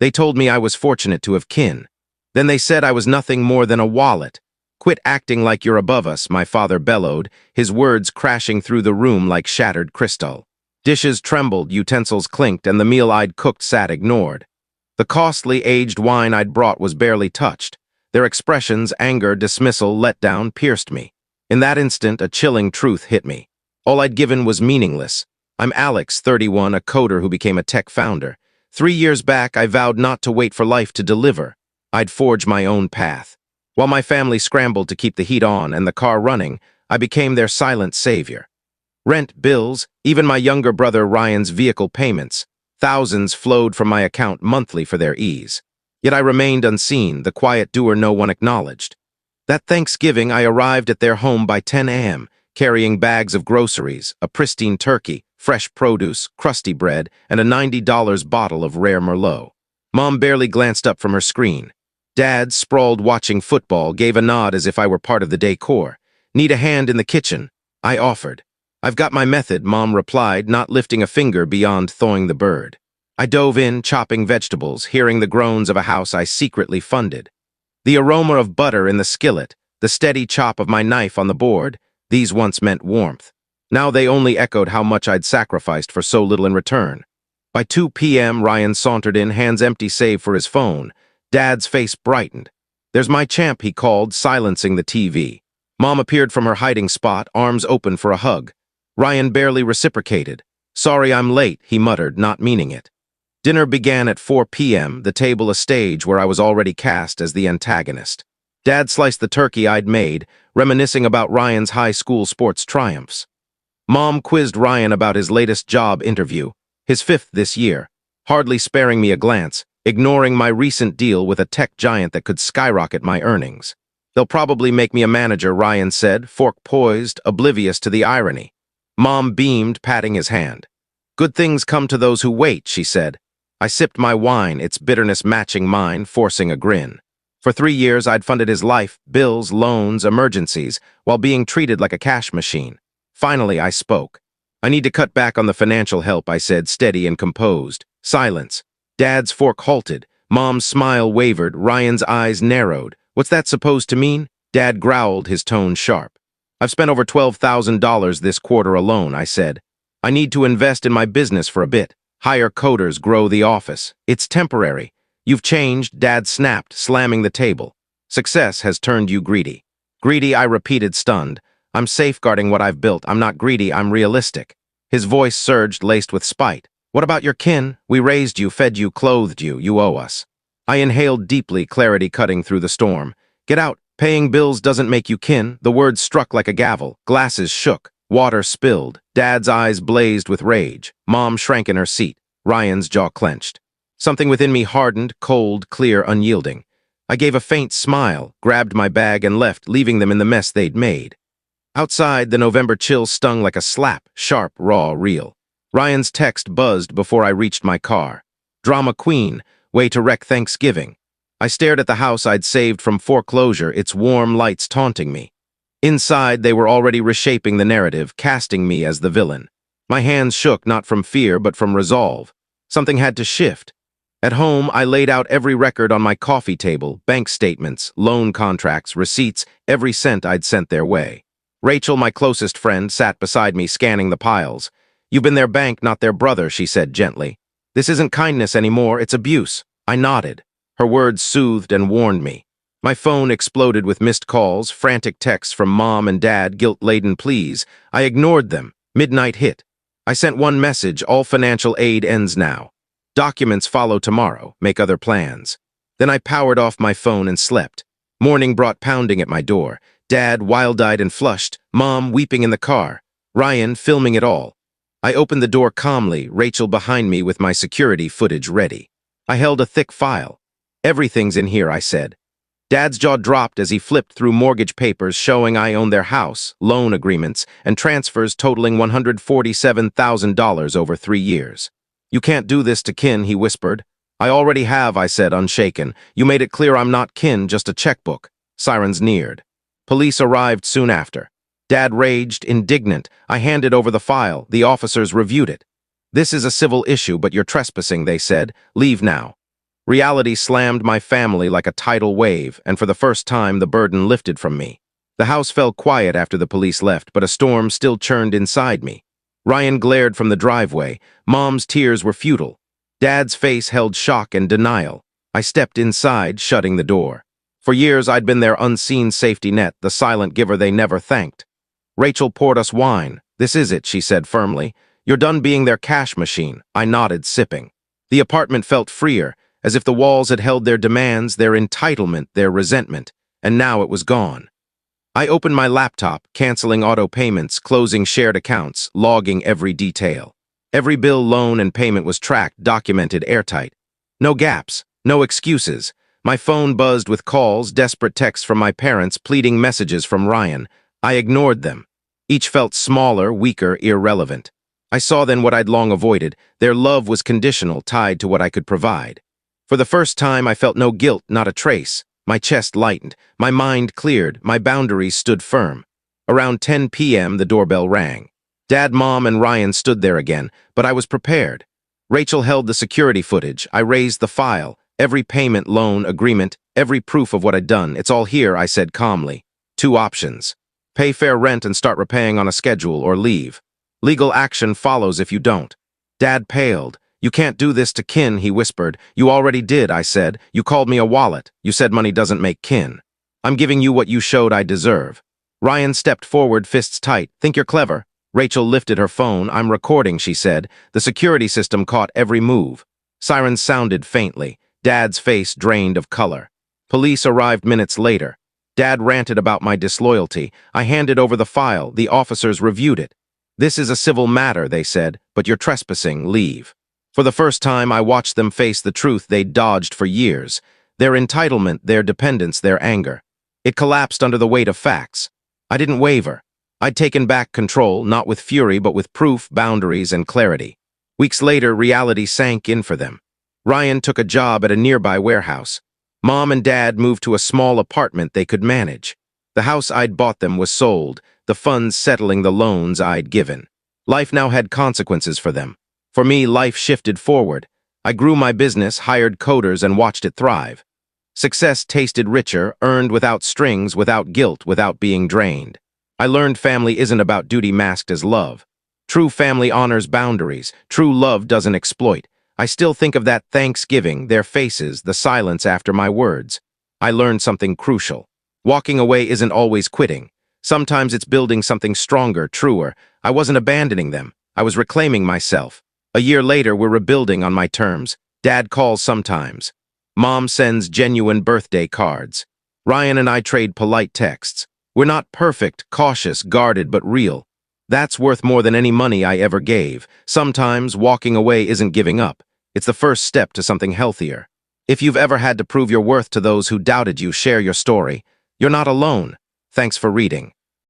They told me I was fortunate to have kin. Then they said I was nothing more than a wallet. Quit acting like you're above us, my father bellowed, his words crashing through the room like shattered crystal. Dishes trembled, utensils clinked, and the meal I'd cooked sat ignored. The costly aged wine I'd brought was barely touched. Their expressions, anger, dismissal, letdown, pierced me. In that instant, a chilling truth hit me. All I'd given was meaningless. I'm Alex, 31, a coder who became a tech founder. 3 years back, I vowed not to wait for life to deliver. I'd forge my own path. While my family scrambled to keep the heat on and the car running, I became their silent savior. Rent, bills, even my younger brother Ryan's vehicle payments. Thousands flowed from my account monthly for their ease. Yet I remained unseen, the quiet doer no one acknowledged. That Thanksgiving, I arrived at their home by 10 a.m., carrying bags of groceries, a pristine turkey, fresh produce, crusty bread, and a $90 bottle of rare Merlot. Mom barely glanced up from her screen. Dad, sprawled watching football, gave a nod as if I were part of the decor. Need a hand in the kitchen? I offered. I've got my method, Mom replied, not lifting a finger beyond thawing the bird. I dove in, chopping vegetables, hearing the groans of a house I secretly funded. The aroma of butter in the skillet, the steady chop of my knife on the board, these once meant warmth. Now they only echoed how much I'd sacrificed for so little in return. By 2 p.m., Ryan sauntered in, hands empty save for his phone. Dad's face brightened. There's my champ, he called, silencing the TV. Mom appeared from her hiding spot, arms open for a hug. Ryan barely reciprocated. Sorry I'm late, he muttered, not meaning it. Dinner began at 4 p.m., the table a stage where I was already cast as the antagonist. Dad sliced the turkey I'd made, reminiscing about Ryan's high school sports triumphs. Mom quizzed Ryan about his latest job interview, his 5th this year, hardly sparing me a glance, ignoring my recent deal with a tech giant that could skyrocket my earnings. They'll probably make me a manager, Ryan said, fork poised, oblivious to the irony. Mom beamed, patting his hand. Good things come to those who wait, she said. I sipped my wine, its bitterness matching mine, forcing a grin. For 3 years, I'd funded his life, bills, loans, emergencies, while being treated like a cash machine. Finally, I spoke. I need to cut back on the financial help, I said, steady and composed. Silence. Dad's fork halted. Mom's smile wavered. Ryan's eyes narrowed. What's that supposed to mean? Dad growled, his tone sharp. I've spent over $12,000 this quarter alone, I said. I need to invest in my business for a bit. Hire coders, grow the office. It's temporary. You've changed, Dad snapped, slamming the table. Success has turned you greedy. Greedy, I repeated, stunned. I'm safeguarding what I've built. I'm not greedy, I'm realistic. His voice surged, laced with spite. What about your kin? We raised you, fed you, clothed you. You owe us. I inhaled deeply, clarity cutting through the storm. Get out. Paying bills doesn't make you kin. The words struck like a gavel. Glasses shook. Water spilled. Dad's eyes blazed with rage. Mom shrank in her seat. Ryan's jaw clenched. Something within me hardened, cold, clear, unyielding. I gave a faint smile, grabbed my bag and left, leaving them in the mess they'd made. Outside, the November chill stung like a slap, sharp, raw, real. Ryan's text buzzed before I reached my car. Drama queen, way to wreck Thanksgiving. I stared at the house I'd saved from foreclosure, its warm lights taunting me. Inside, they were already reshaping the narrative, casting me as the villain. My hands shook, not from fear, but from resolve. Something had to shift. At home, I laid out every record on my coffee table, bank statements, loan contracts, receipts, every cent I'd sent their way. Rachel, my closest friend, sat beside me, scanning the piles. You've been their bank, not their brother, she said gently. This isn't kindness anymore, it's abuse. I nodded. Her words soothed and warned me. My phone exploded with missed calls, frantic texts from Mom and Dad, guilt-laden pleas. I ignored them. Midnight hit. I sent one message, all financial aid ends now. Documents follow tomorrow, make other plans. Then I powered off my phone and slept. Morning brought pounding at my door. Dad, wild-eyed and flushed. Mom, weeping in the car. Ryan, filming it all. I opened the door calmly, Rachel behind me with my security footage ready. I held a thick file. Everything's in here, I said. Dad's jaw dropped as he flipped through mortgage papers showing I own their house, loan agreements, and transfers totaling $147,000 over 3 years. You can't do this to kin, he whispered. I already have, I said, unshaken. You made it clear I'm not kin, just a checkbook. Sirens neared. Police arrived soon after. Dad raged, indignant. I handed over the file. The officers reviewed it. This is a civil issue, but you're trespassing, they said. Leave now. Reality slammed my family like a tidal wave, and for the first time the burden lifted from me. The house fell quiet after the police left, but a storm still churned inside me. Ryan glared from the driveway. Mom's tears were futile. Dad's face held shock and denial. I stepped inside, shutting the door. For years I'd been their unseen safety net, the silent giver they never thanked. Rachel poured us wine. "This is it," she said firmly. "You're done being their cash machine." I nodded, sipping. The apartment felt freer, as if the walls had held their demands, their entitlement, their resentment, and now it was gone. I opened my laptop, canceling auto payments, closing shared accounts, logging every detail. Every bill, loan, and payment was tracked, documented, airtight. No gaps, no excuses. My phone buzzed with calls, desperate texts from my parents, pleading messages from Ryan. I ignored them. Each felt smaller, weaker, irrelevant. I saw then what I'd long avoided. Their love was conditional, tied to what I could provide. For the first time, I felt no guilt, not a trace. My chest lightened, my mind cleared, my boundaries stood firm. Around 10 p.m., the doorbell rang. Dad, Mom, and Ryan stood there again, but I was prepared. Rachel held the security footage. I raised the file, every payment, loan, agreement, every proof of what I'd done. "It's all here," I said calmly. Two options. Pay fair rent and start repaying on a schedule, or leave. Legal action follows if you don't. Dad paled. "You can't do this to kin," he whispered. "You already did," I said. "You called me a wallet. You said money doesn't make kin. I'm giving you what you showed I deserve." Ryan stepped forward, fists tight. "Think you're clever?" Rachel lifted her phone. "I'm recording," she said. The security system caught every move. Sirens sounded faintly. Dad's face drained of color. Police arrived minutes later. Dad ranted about my disloyalty. I handed over the file. The officers reviewed it. "This is a civil matter," they said, "but you're trespassing. Leave." For the first time, I watched them face the truth they'd dodged for years. Their entitlement, their dependence, their anger. It collapsed under the weight of facts. I didn't waver. I'd taken back control, not with fury, but with proof, boundaries, and clarity. Weeks later, reality sank in for them. Ryan took a job at a nearby warehouse. Mom and Dad moved to a small apartment they could manage. The house I'd bought them was sold, the funds settling the loans I'd given. Life now had consequences for them. For me, life shifted forward. I grew my business, hired coders, and watched it thrive. Success tasted richer, earned without strings, without guilt, without being drained. I learned family isn't about duty masked as love. True family honors boundaries. True love doesn't exploit. I still think of that Thanksgiving, their faces, the silence after my words. I learned something crucial. Walking away isn't always quitting. Sometimes it's building something stronger, truer. I wasn't abandoning them. I was reclaiming myself. A year later, we're rebuilding on my terms. Dad calls sometimes. Mom sends genuine birthday cards. Ryan and I trade polite texts. We're not perfect, cautious, guarded, but real. That's worth more than any money I ever gave. Sometimes walking away isn't giving up. It's the first step to something healthier. If you've ever had to prove your worth to those who doubted you, share your story. You're not alone. Thanks for reading.